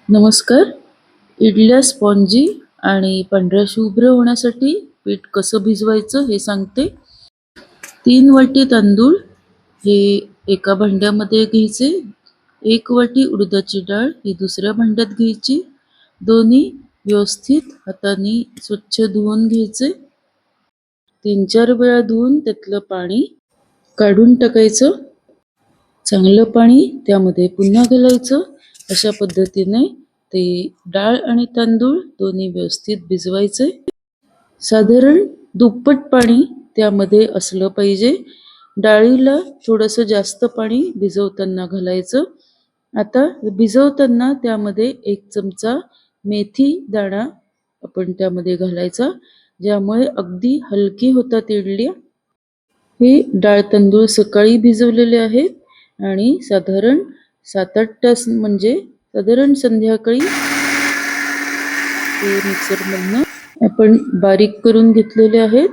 नमस्कार. इडल्या स्पॉन्जी आणि पांढऱ्या शुभ्र होण्यासाठी पीठ कसं भिजवायचं हे सांगते. 3 वाटी तांदूळ हे एका भांड्यामध्ये घ्यायचे. 1 वाटी उडदाची डाळ ही दुसऱ्या भांड्यात घ्यायची. दोन्ही व्यवस्थित हाताने स्वच्छ धुवून घ्यायचे. 3-4 वेळा धुवून त्यातलं पाणी काढून टाकायचं. चांगलं पाणी त्यामध्ये पुन्हा घालायचं. अशा पद्धतीने ते डाळ आणि तांदूळ दोन्ही व्यवस्थित भिजवायचे. साधारण दुप्पट पाणी त्यामध्ये असलं पाहिजे. डाळीला थोडंसं जास्त पाणी भिजवताना घालायचं. आता भिजवताना त्यामध्ये 1 चमचा मेथी दाणा आपण त्यामध्ये घालायचा, ज्यामुळे अगदी हलकी होतात इडल्या. हे डाळ तांदूळ सकाळी भिजवलेले आहेत आणि साधारण 7-8 तास म्हणजे साधारण संध्याकाळी ते मिक्सरमधनं आपण बारीक करून घेतलेले आहेत.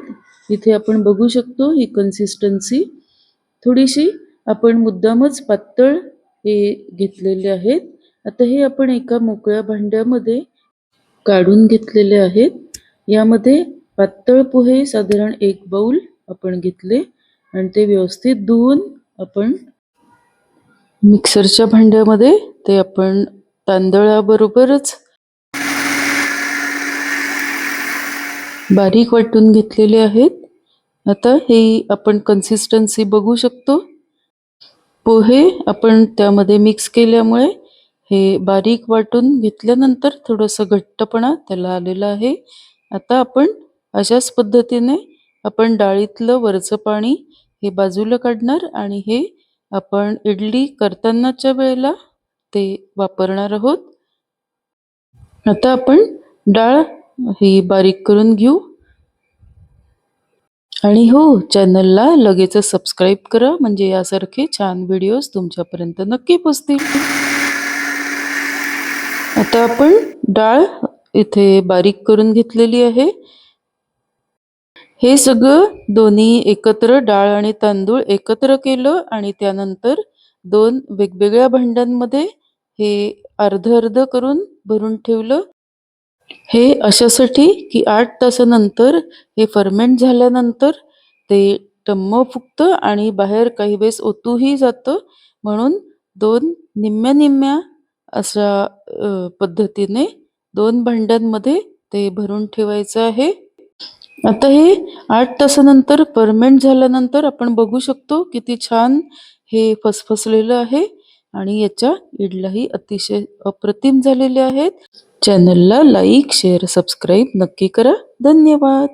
इथे आपण बघू शकतो ही कन्सिस्टन्सी थोडीशी आपण मुद्दामच पातळ हे घेतलेले आहेत. आता हे आपण एका मोकळ्या भांड्यामध्ये काढून घेतलेले आहेत. यामध्ये पातळ पोहे साधारण 1 बाउल आपण घेतले आणि ते व्यवस्थित धुवून आपण मिक्सरच्या भांड्यामध्ये ते आपण तांदळाबरोबरच बारीक वाटून घेतलेले आहेत. आता हे आपण कन्सिस्टन्सी बघू शकतो. पोहे आपण त्यामध्ये मिक्स केल्यामुळे हे बारीक वाटून घेतल्यानंतर थोडंसं घट्टपणा त्याला आलेला आहे. आता आपण अशाच पद्धतीने आपण डाळीतलं वरचं पाणी हे बाजूला काढणार आणि हे आपण इडली करतानाच्या वेळेला ते वापरणार आहोत. आता आपण डाळ ही बारीक करून घेऊ आणि हो, चॅनलला लगेच सबस्क्राईब करा, म्हणजे यासारखे छान व्हिडिओज तुमच्यापर्यंत नक्की पोहोचतील. आता आपण डाळ इथे बारीक करून घेतलेली आहे. हे सगळं दोन्ही एकत्र डाळ आणि तांदूळ एकत्र केलं आणि त्यानंतर 2 वेगवेगळ्या भांड्यांमध्ये हे अर्ध करून भरून ठेवलं. हे अशासाठी की 8 तासानंतर हे फर्मेंट झाल्यानंतर ते टम्म फुगतं आणि बाहेर काही वेळेस ओतूही जातं, म्हणून 2 निम्म्या अशा पद्धतीने 2 भांड्यांमध्ये ते भरून ठेवायचं आहे. आता हे 8 तासानंतर फर्मेंट झाल्यानंतर आपण बघू शकतो किती छान हे फसफसलेलं आहे आणि याच्या इडल्याही अतिशय अप्रतिम झालेल्या आहेत. चॅनलला लाईक, शेअर, सबस्क्राईब नक्की करा. धन्यवाद.